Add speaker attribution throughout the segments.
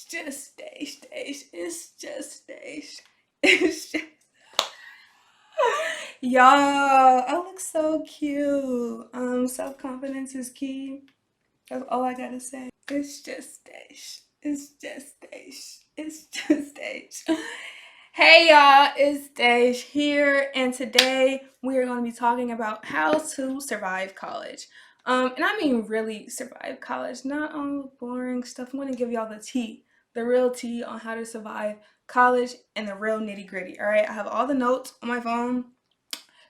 Speaker 1: just Dasj. It's just Dasj. It's just y'all. I look so cute. Self-confidence is key. That's all I gotta say. It's just Dasj. It's just Dasj. It's just Dasj. Hey y'all, it's Dasj here, and today we are going to be talking about how to survive college. And I mean really survive college, not all the boring stuff. I'm going to give y'all the tea, the real tea on how to survive college and the real nitty gritty. All right, I have all the notes on my phone,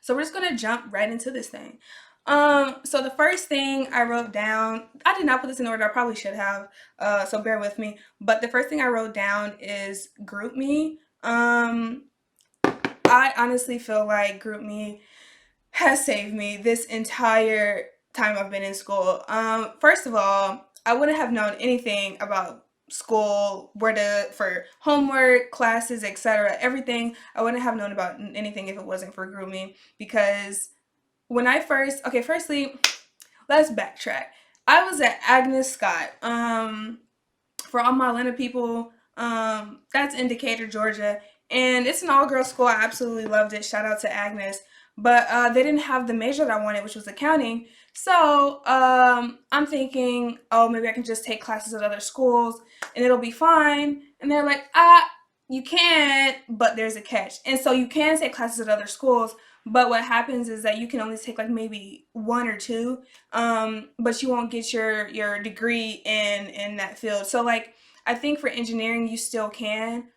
Speaker 1: so we're just going to jump right into this thing. So the first thing I wrote down, I did not put this in order. I probably should have, so bear with me. But the first thing I wrote down is group me. I honestly feel like group me has saved me this entire time I've been in school. First of all, I wouldn't have known anything about school, where to for homework, classes, etc. Everything. I wouldn't have known about anything if it wasn't for group me, because when I first, okay, firstly, let's backtrack. I was at Agnes Scott. For all my Atlanta people, that's in Decatur, Georgia, and it's an all-girls school. I absolutely loved it. Shout out to Agnes. But they didn't have the major that I wanted, which was accounting. So I'm thinking, oh, maybe I can just take classes at other schools and it'll be fine. And they're like, you can, but there's a catch. And so you can take classes at other schools, but what happens is that you can only take like maybe one or two, but you won't get your degree in that field. So like I think for engineering you still can,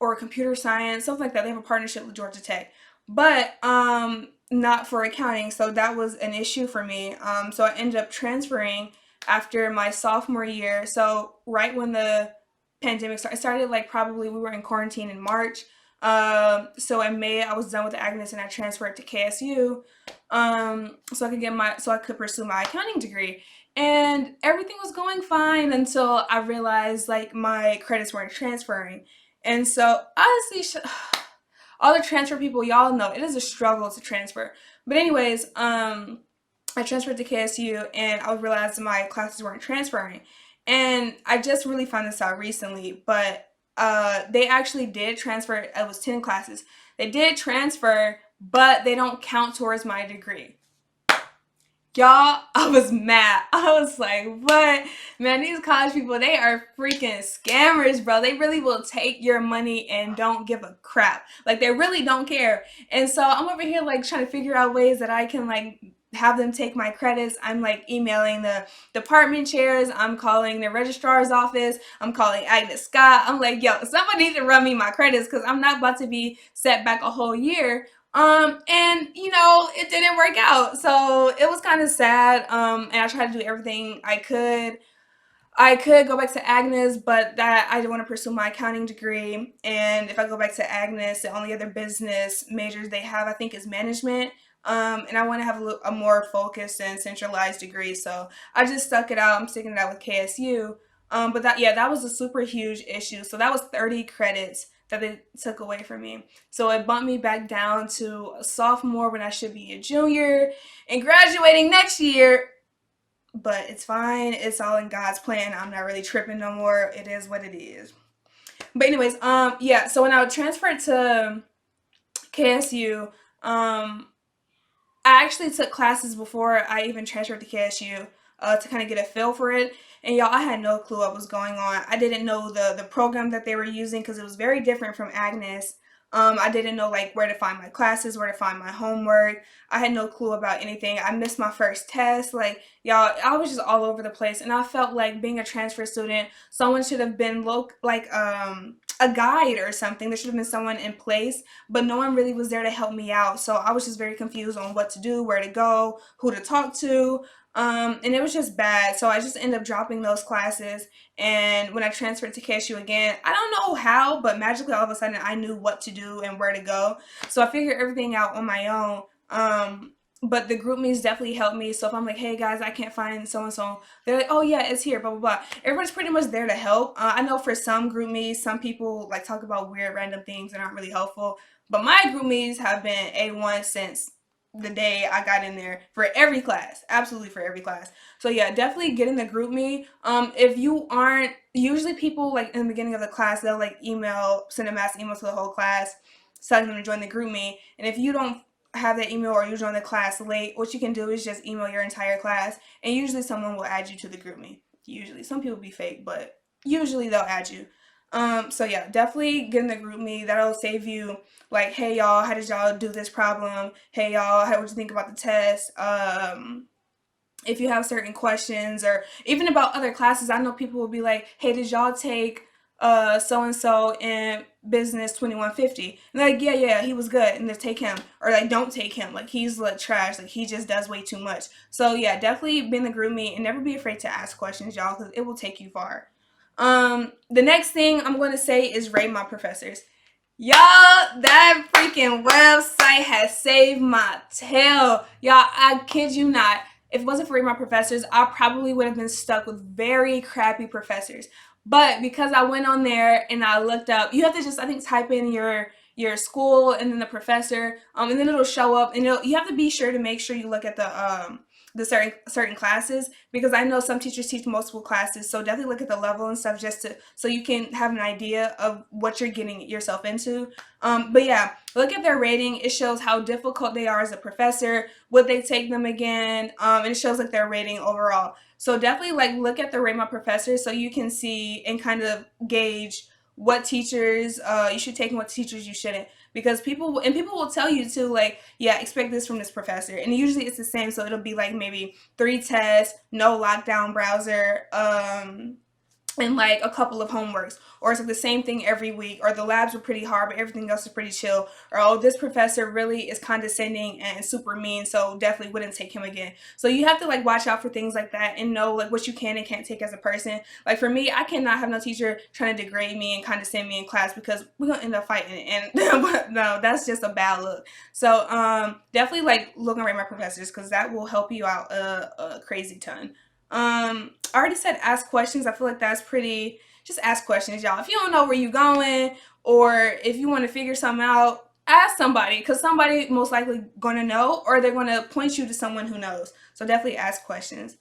Speaker 1: or computer science, something like that. They have a partnership with Georgia Tech, but not for accounting. So that was an issue for me. So I ended up transferring after my sophomore year. So right when the pandemic started, it started like probably we were in quarantine in March. So in May I was done with Agnes and I transferred to KSU. So I could so I could pursue my accounting degree. And everything was going fine until I realized like my credits weren't transferring. And so honestly, all the transfer people, y'all know it is a struggle to transfer. But anyways, I transferred to KSU and I realized my classes weren't transferring. And I just really found this out recently, but they actually did transfer. It was 10 classes. They did transfer, but they don't count towards my degree. Y'all, I was mad. I was like, what? Man, these college people, they are freaking scammers, bro. They really will take your money and don't give a crap. Like, they really don't care. And so I'm over here, like, trying to figure out ways that I can, like, have them take my credits. I'm, like, emailing the department chairs. I'm calling the registrar's office. I'm calling Agnes Scott. I'm like, yo, somebody needs to run me my credits because I'm not about to be set back a whole year. And it didn't work out. So it was kind of sad. And I tried to do everything I could. I could go back to Agnes, but that I want to pursue my accounting degree. And if I go back to Agnes, the only other business majors they have, I think, is management. And I want to have a more focused and centralized degree. So I just stuck it out. I'm sticking it out with KSU. But that was a super huge issue. So that was 30 credits that they took away from me. So it bumped me back down to a sophomore when I should be a junior and graduating next year. But it's fine. It's all in God's plan. I'm not really tripping no more. It is what it is. But anyways, yeah. So when I transferred to KSU, I actually took classes before I even transferred to KSU to kind of get a feel for it. And y'all, I had no clue what was going on. I didn't know the program that they were using because it was very different from Agnes. I didn't know like where to find my classes, where to find my homework. I had no clue about anything. I missed my first test. Like y'all, I was just all over the place, and I felt like being a transfer student, someone should have been a guide or something. There should have been someone in place, but no one really was there to help me out. So I was just very confused on what to do, where to go, who to talk to. And it was just bad. So I just ended up dropping those classes. And when I transferred to KSU again, I don't know how, but magically all of a sudden I knew what to do and where to go. So I figured everything out on my own. But the group meets definitely helped me. So if I'm like, hey guys, I can't find so and so, they're like, oh yeah, it's here, blah blah blah. Everybody's pretty much there to help. I know for some group meets, some people like talk about weird random things that aren't really helpful. But my group meets have been A1 since the day I got in there for every class, absolutely for every class. So yeah, definitely get in the group me. If you aren't, usually people like in the beginning of the class, they'll like send a mass email to the whole class, telling them to join the group me. And if you don't have that email or you join the class late, what you can do is just email your entire class, and usually someone will add you to the group me. Usually, some people be fake, but usually they'll add you. So yeah, definitely get in the group me. That'll save you like, hey y'all, how did y'all do this problem? Hey y'all, how would you think about the test? If you have certain questions or even about other classes, I know people will be like, hey, did y'all take so and so in business 2150? And like, yeah, yeah, he was good, and then take him. Or like, don't take him, like he's like trash, like he just does way too much. So yeah, definitely be in the group me and never be afraid to ask questions, y'all, because it will take you far. The next thing I'm going to say is rate my professors. Y'all, that freaking website has saved my tail. Y'all, I kid you not. If it wasn't for my professors, I probably would have been stuck with very crappy professors. But because I went on there and I looked up, you have to just, I think, type in your school and then the professor, and then it'll show up. And you have to be sure to make sure you look at the certain classes, because I know some teachers teach multiple classes, so definitely look at the level and stuff just to so you can have an idea of what you're getting yourself into. But yeah, look at their rating. It shows how difficult they are as a professor, would they take them again, and it shows like their rating overall. So definitely like look at the rate my professors so you can see and kind of gauge what teachers you should take and what teachers you shouldn't, because people will tell you too, like, yeah, expect this from this professor, and usually it's the same. So it'll be like maybe 3 tests, no lockdown browser, and like a couple of homeworks, or it's like the same thing every week, or the labs were pretty hard but everything else is pretty chill, or oh, this professor really is condescending and super mean, so definitely wouldn't take him again. So you have to like watch out for things like that and know like what you can and can't take as a person. Like for me, I cannot have no teacher trying to degrade me and condescend me in class, because we're gonna end up fighting, and no, that's just a bad look. So definitely like look and rate my professors, because that will help you out a crazy ton. I already said ask questions. I feel like that's pretty. Just ask questions, y'all. If you don't know where you're going, or if you want to figure something out, ask somebody, because somebody most likely gonna know, or they're gonna point you to someone who knows. So definitely ask questions.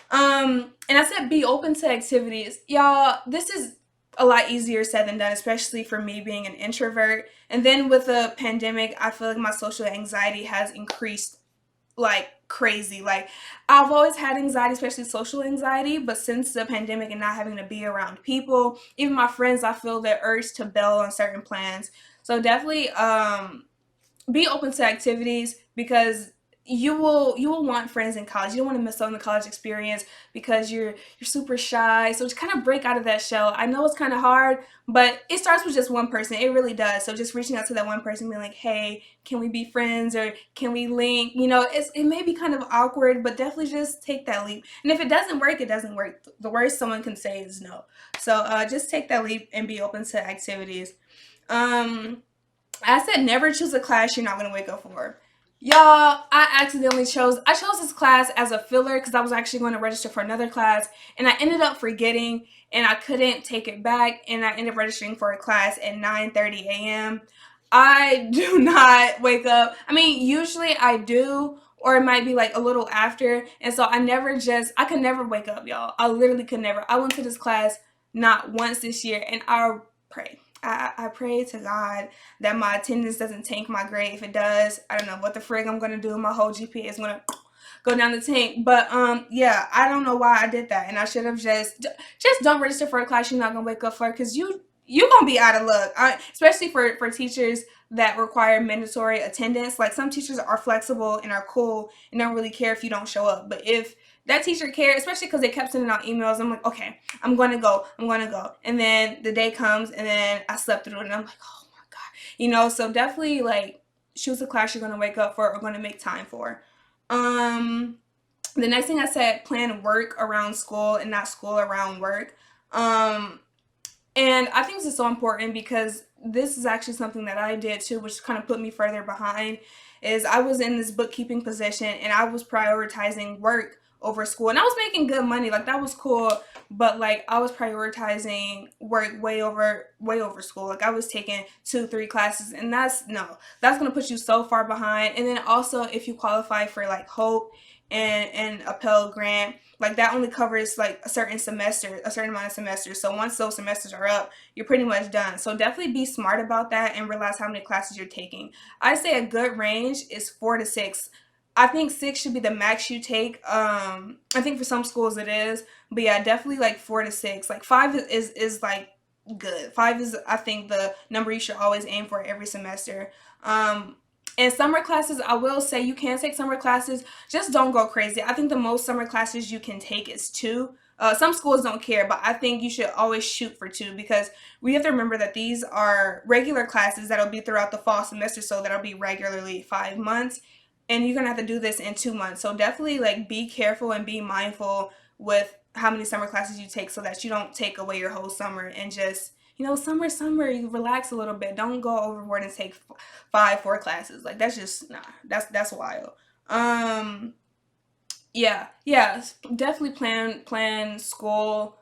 Speaker 1: And I said be open to activities, y'all. This is a lot easier said than done, especially for me being an introvert. And then with the pandemic, I feel like my social anxiety has increased like crazy. Like I've always had anxiety, especially social anxiety, but since the pandemic and not having to be around people, even my friends, I feel the urge to bail on certain plans. So definitely be open to activities, because you will want friends in college. You don't want to miss out on the college experience because you're super shy. So just kind of break out of that shell. I know it's kind of hard, but it starts with just one person. It really does. So just reaching out to that one person, being like, "Hey, can we be friends, or can we link?" It may be kind of awkward, but definitely just take that leap. And if it doesn't work, it doesn't work. The worst someone can say is no. So just take that leap and be open to activities. Um, I said never choose a class you're not going to wake up for. Y'all, I chose this class as a filler because I was actually going to register for another class, and I ended up forgetting, and I couldn't take it back, and I ended up registering for a class at 9:30 a.m. I do not wake up. I mean, usually I do, or it might be like a little after, and so I could never wake up, y'all. I literally could never. I went to this class not once this year, and I pray. I pray to God that my attendance doesn't tank my grade. If it does, I don't know what the frig I'm gonna do. My whole GPA is gonna go down the tank. But yeah, I don't know why I did that, and I should have just don't register for a class you're not gonna wake up for, because you gonna be out of luck. Especially for teachers that require mandatory attendance. Like some teachers are flexible and are cool and don't really care if you don't show up. But if that teacher cared, especially because they kept sending out emails, I'm like, okay, I'm gonna go. And then the day comes, and then I slept through it, and I'm like, oh my God. So definitely like choose a class you're gonna wake up for or gonna make time for. Um, the next thing I said, plan work around school and not school around work. Um, and I think this is so important, because this is actually something that I did too, which kind of put me further behind. Is I was in this bookkeeping position, and I was prioritizing work over school, and I was making good money. Like that was cool, but like I was prioritizing work way over school. Like I was taking 2 3 classes, and that's no, that's gonna put you so far behind. And then also if you qualify for like Hope and a Pell Grant, like that only covers like a certain amount of semesters. So once those semesters are up, you're pretty much done. So definitely be smart about that and realize how many classes you're taking. I say a good range is 4 to 6. I think 6 should be the max you take. I think for some schools it is, but yeah, definitely like 4 to 6. Like five is like good. Five is, I think, the number you should always aim for every semester. And summer classes, I will say you can take summer classes. Just don't go crazy. I think the most summer classes you can take is 2. Some schools don't care, but I think you should always shoot for 2 because we have to remember that these are regular classes that'll be throughout the fall semester, so that'll be regularly 5 months, and you're gonna have to do this in 2 months. So definitely like be careful and be mindful with how many summer classes you take so that you don't take away your whole summer and just summer, you relax a little bit. Don't go overboard and take 4 classes. Like that's just nah. That's wild. Um, yeah, definitely plan school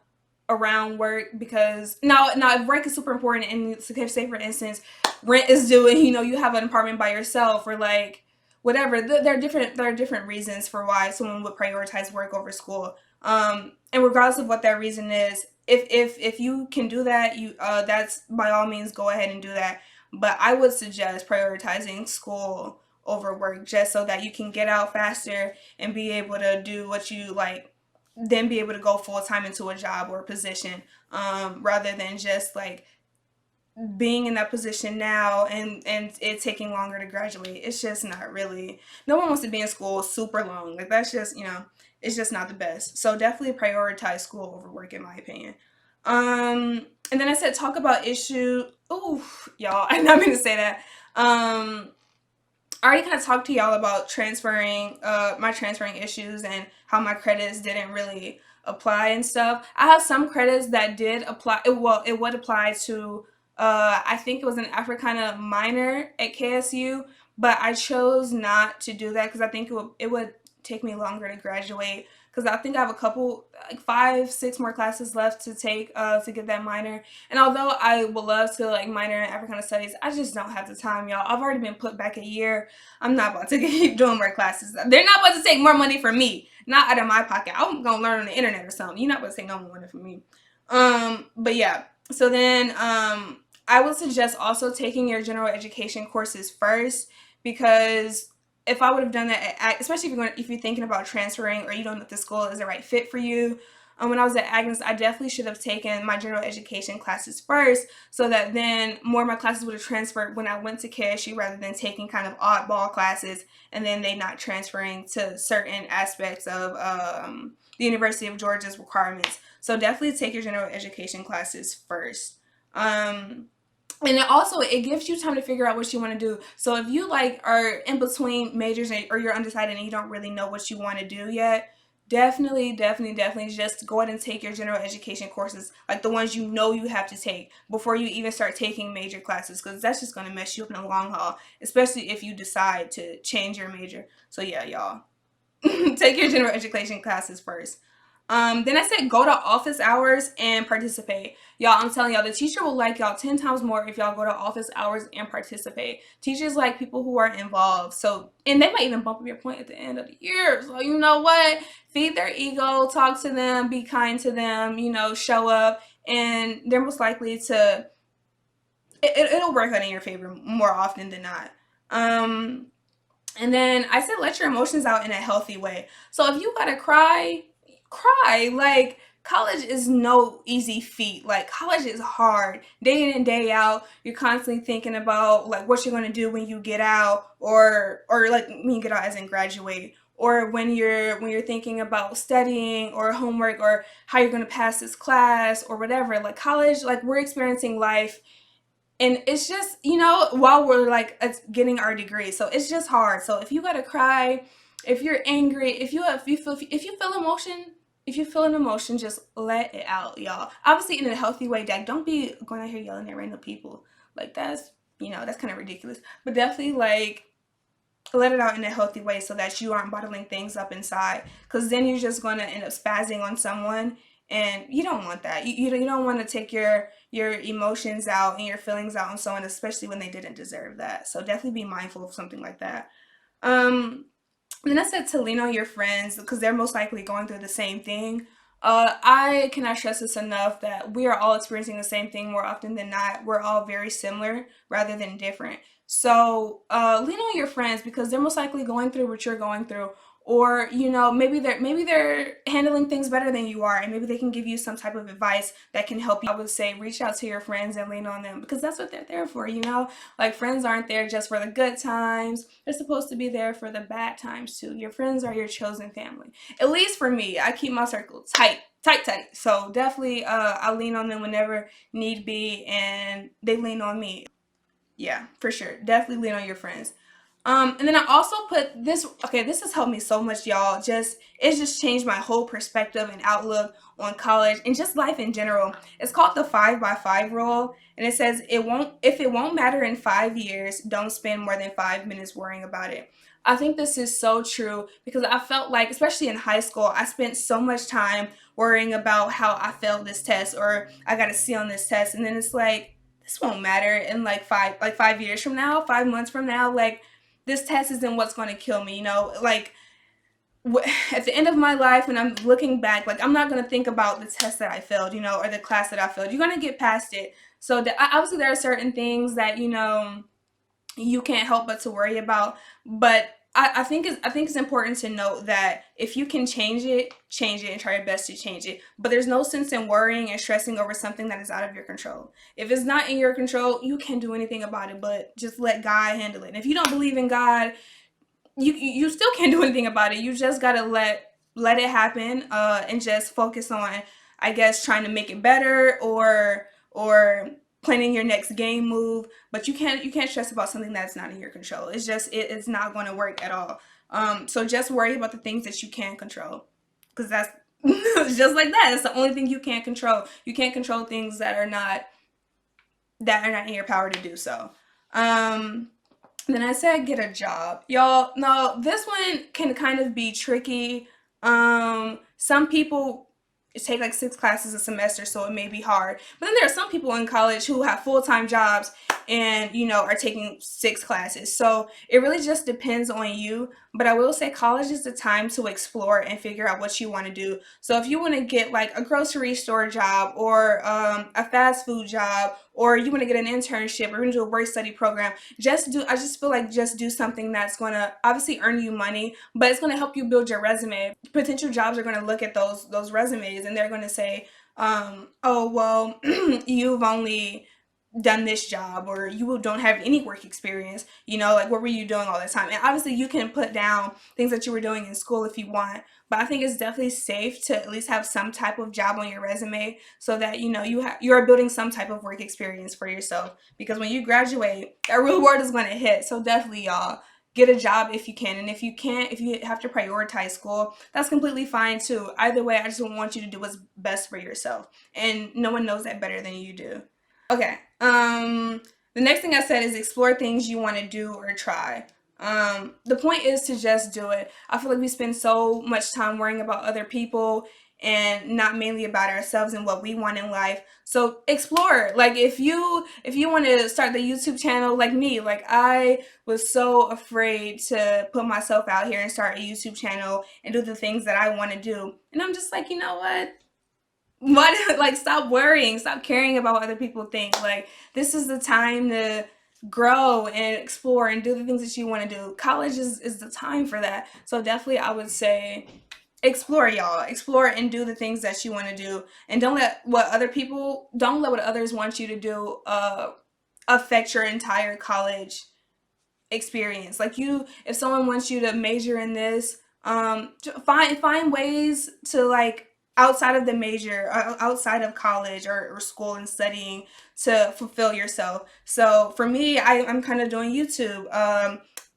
Speaker 1: around work because now if work is super important and say for instance rent is due and you have an apartment by yourself or like whatever, there are different reasons for why someone would prioritize work over school, and regardless of what that reason is, if you can do that, you that's by all means go ahead and do that, but I would suggest prioritizing school over work just so that you can get out faster and be able to do what you like, then be able to go full time into a job or a position, rather than just like being in that position now and it taking longer to graduate. It's just not really. No one wants to be in school super long. Like that's just it's just not the best. So definitely prioritize school over work in my opinion. And then I said talk about issue. Oh, y'all, I'm not gonna say that. I already kind of talked to y'all about my transferring issues and how my credits didn't really apply and stuff. I have some credits that did apply. It would apply to, I think it was an Africana minor at KSU, but I chose not to do that because I think it would take me longer to graduate. Because I think I have a couple, like 5 6 more classes left to take to get that minor. And although I would love to like minor in Africana studies, I just don't have the time, y'all. I've already been put back a year. I'm not about to keep doing more classes. They're not about to take more money from me, not out of my pocket. I'm gonna learn on the internet or something. You're not about to take no more money from me. But yeah. So then, I would suggest also taking your general education courses first because if I would have done that, especially if you're thinking about transferring or you don't know if the school is the right fit for you. When I was at Agnes, I definitely should have taken my general education classes first, so that then more of my classes would have transferred when I went to KSU rather than taking kind of oddball classes and then they not transferring to certain aspects of the University of Georgia's requirements. So definitely take your general education classes first. And it gives you time to figure out what you want to do. So if you like are in between majors or you're undecided and you don't really know what you want to do yet, definitely just go ahead and take your general education courses, like the ones you have to take before you even start taking major classes, because that's just going to mess you up in the long haul, especially if you decide to change your major. So yeah, y'all, take your general education classes first. Then I said go to office hours and participate. Y'all, I'm telling y'all, the teacher will like y'all 10 times more if y'all go to office hours and participate. Teachers like people who are involved. So, and they might even bump up your point at the end of the year. So, you know what? Feed their ego, talk to them, be kind to them, show up, and they're most likely to, it'll work out in your favor more often than not. And then I said let your emotions out in a healthy way. So if you gotta cry, cry. Like college is no easy feat. Like college is hard. Day in and day out, you're constantly thinking about like what you're gonna do when you get out, or like when you get out as in graduate, or when you're thinking about studying or homework or how you're gonna pass this class or whatever. Like college, like we're experiencing life, and it's just while we're like getting our degree, so it's just hard. So if you gotta cry, if you're angry, if you feel emotion, if you feel an emotion, just let it out, y'all. Obviously in a healthy way. That don't be going out here yelling at random people. Like that's kind of ridiculous. But definitely like let it out in a healthy way so that you aren't bottling things up inside, because then you're just going to end up spazzing on someone, and you don't want that. You don't want to take your emotions out and your feelings out on someone, especially when they didn't deserve that. So definitely be mindful of something like that. um then I said to lean on your friends because they're most likely going through the same thing. I cannot stress this enough that we are all experiencing the same thing more often than not. We're all very similar rather than different. So lean on your friends because they're most likely going through what you're going through, or maybe they're handling things better than you are, and maybe they can give you some type of advice that can help you. I would say reach out to your friends and lean on them because that's what they're there for. Like friends aren't there just for the good times. They're supposed to be there for the bad times too. Your friends are your chosen family. At least for me, I keep my circle tight, tight, tight. So definitely, I lean on them whenever need be, and they lean on me. Yeah, for sure. Definitely lean on your friends. And then I also put this. Okay, this has helped me so much, y'all. It's just changed my whole perspective and outlook on college and just life in general. It's called the 5 by 5 rule, and it says it won't matter in 5 years, don't spend more than 5 minutes worrying about it. I think this is so true because I felt like, especially in high school, I spent so much time worrying about how I failed this test or I got a C on this test, and then it's like this won't matter in like 5 years from now, 5 months from now. Like this test isn't what's going to kill me, like at the end of my life when I'm looking back, like I'm not going to think about the test that I failed, or the class that I failed. You're going to get past it. So obviously there are certain things that you can't help but to worry about, but I think it's important to note that if you can change it and try your best to change it. But there's no sense in worrying and stressing over something that is out of your control. If it's not in your control, you can't do anything about it, but just let God handle it. And if you don't believe in God, you still can't do anything about it. You just gotta let it happen, and just focus on, I guess, trying to make it better, or planning your next game move. But you can't stress about something that's not in your control. It's not going to work at all. So just worry about the things that you can control, because that's just like that. It's the only thing you can't control. You can't control things that are not in your power to do so. Um, then I said get a job. Y'all, no, this one can kind of be tricky. Some people take like 6 classes a semester, so it may be hard. But then there are some people in college who have full-time jobs and, are taking 6 classes. So it really just depends on you. But I will say college is the time to explore and figure out what you want to do. So if you want to get like a grocery store job, or a fast food job, or you want to get an internship, or you want to do a work study program, I just feel like just do something that's going to obviously earn you money, but it's going to help you build your resume. Potential jobs are going to look at those resumes, and they're going to say, oh well, you've only done this job, or you don't have any work experience, like what were you doing all the time? And obviously you can put down things that you were doing in school if you want, but I think it's definitely safe to at least have some type of job on your resume, so that you're building some type of work experience for yourself, because when you graduate, that real world is going to hit. So definitely, y'all, get a job if you can. And if you can't, if you have to prioritize school, that's completely fine too. Either way, I just want you to do what's best for yourself, and no one knows that better than you do. Okay. The next thing I said is explore things you want to do or try. The point is to just do it. I feel like we spend so much time worrying about other people and not mainly about ourselves and what we want in life. So explore. Like if you want to start the YouTube channel like me, like I was so afraid to put myself out here and start a YouTube channel and do the things that I want to do. And I'm just like, you know what? What like stop worrying, stop caring about what other people think. Like this is the time to grow and explore and do the things that you want to do. College is the time for that. So definitely I would say explore, y'all. Explore and do the things that you want to do, and don't let what others want you to do affect your entire college experience. Like if someone wants you to major in this, find ways to, like, outside of the major, outside of college or school and studying, to fulfill yourself. So for me, I'm kind of doing YouTube.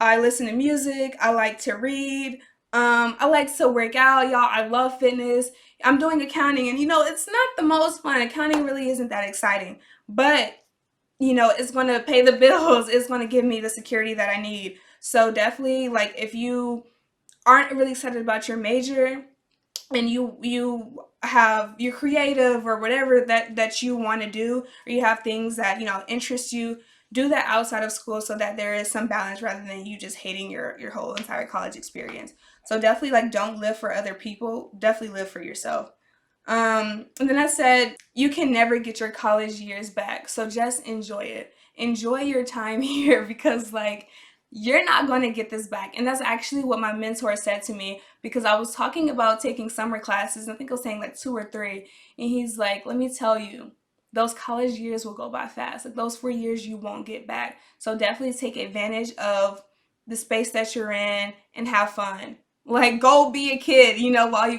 Speaker 1: I listen to music. I like to read. I like to work out, y'all. I love fitness. I'm doing accounting, and it's not the most fun. Accounting really isn't that exciting, but it's going to pay the bills. It's going to give me the security that I need. So definitely, like, if you aren't really excited about your major and you're creative or whatever that you want to do, or you have things that interest you, do that outside of school so that there is some balance rather than you just hating your whole entire college experience. So definitely, like, don't live for other people, definitely live for yourself. And then I said, you can never get your college years back. So just enjoy it. Enjoy your time here because, like, you're not going to get this back. And that's actually what my mentor said to me because I was talking about taking summer classes. I think I was saying like 2 or 3. And he's like, let me tell you, those college years will go by fast. Like, those 4 years you won't get back. So definitely take advantage of the space that you're in and have fun. Like, go be a kid,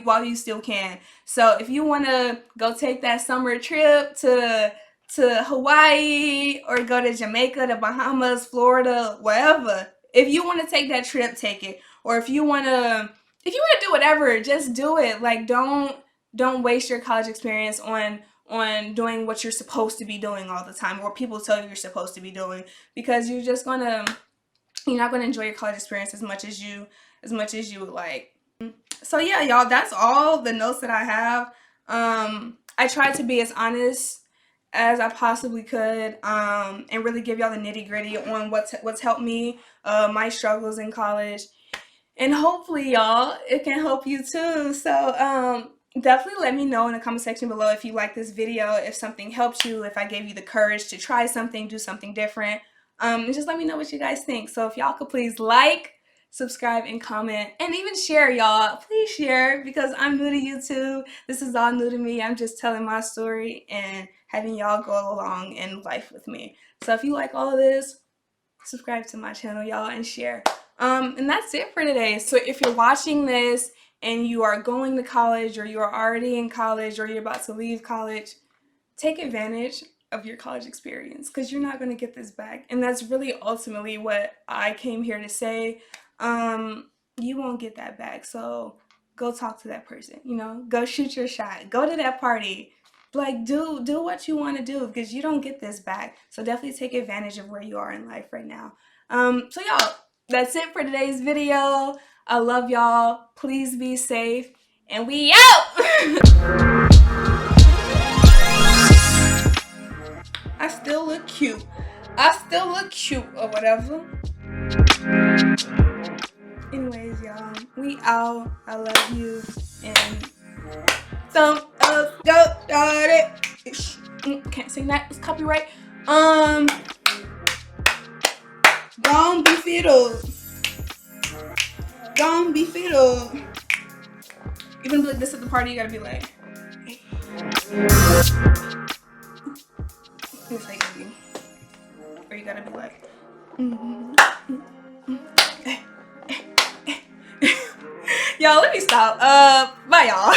Speaker 1: while you still can. So if you want to go take that summer trip to Hawaii or go to Jamaica, the Bahamas, Florida, wherever, if you want to take that trip, take it. Or if you want to do whatever, just do it. Like, don't waste your college experience on doing what you're supposed to be doing all the time, or people tell you you're supposed to be doing, because you're not gonna enjoy your college experience as much as you would like. So yeah, y'all, that's all the notes that I have. I tried to be as honest as I possibly could, and really give y'all the nitty gritty on what's helped me, my struggles in college, and hopefully, y'all, it can help you too. So definitely let me know in the comment section below if you like this video, if something helped you, if I gave you the courage to try something, do something different. And just let me know what you guys think. So if y'all could please like, subscribe, and comment, and even share, y'all. Please share, because I'm new to YouTube. This is all new to me. I'm just telling my story and having y'all go along in life with me. So if you like all of this, subscribe to my channel, y'all, and share. And that's it for today. So if you're watching this and you are going to college, or you are already in college, or you're about to leave college, take advantage of your college experience, because you're not going to get this back. And that's really ultimately what I came here to say. You won't get that back. So go talk to that person, go shoot your shot, go to that party. Like, do what you want to do, because you don't get this back. So definitely take advantage of where you are in life right now. So y'all, that's it for today's video. I love y'all. Please be safe, and we out. I still look cute. Or whatever. Anyways, y'all, we out. I love you. And some of go started. Can't sing that. It's copyright. Don't be fiddled. Don't be fiddled. Even like this at the party, you gotta be like, it's like you. Or you gotta be like, y'all, let me stop. Bye, y'all.